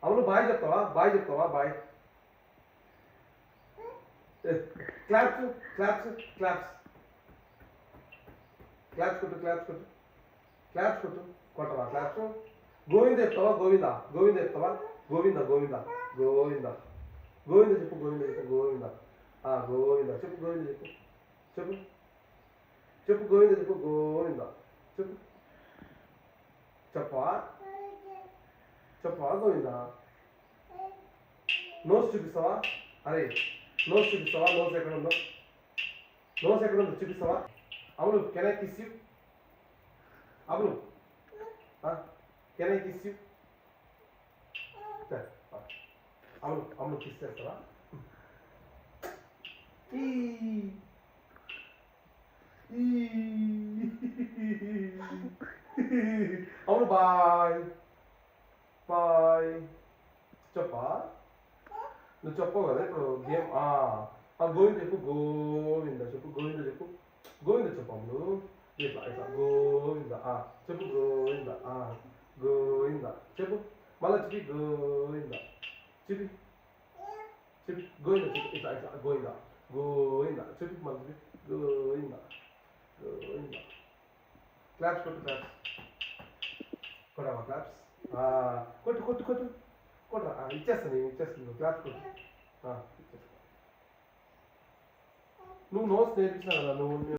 అవును బాయ్ చెప్తావా boy claps claps claps claps కొట్టు కొట్టవా క్లాప్స్ గోవింద చెప్తావా గోవింద చెప్తావా గోవింద చెప్పు గోవింద చెప్పు గోవింద చెప్పు చెప్పవా గోవింద నోట్స్ చూపిస్తావా అరే నోట్స్ చూపిస్తావా నోట్స్ ఎక్కడ ఉందో చూపిస్తావా అవును కెన్ ఐ కిస్ యూ అవును కెన్ ఐ కిస్ యూ అవును కిస్ చేస్తావా అవును బాయ్ చెప్పా నువ్వు చెప్పవు కదా ఇప్పుడు గేమ్ గోవింద చెప్పు గోవింద చెప్పు అమ్ముడు ఇట్లా గోవింద చెప్పు గోవింద చెప్పు మళ్ళా చెప్పి గోవింద చెప్పు ఇట్లా గోవింద చెప్పి మళ్ళీ గోవింద క్లాప్స్ కొట్టవా క్లాప్స్ కొట్టరా ఇచ్చేస్తాను క్లాప్స్ కొట్టు నువ్వు నోట్స్ నేర్పించినా కదా నువ్వు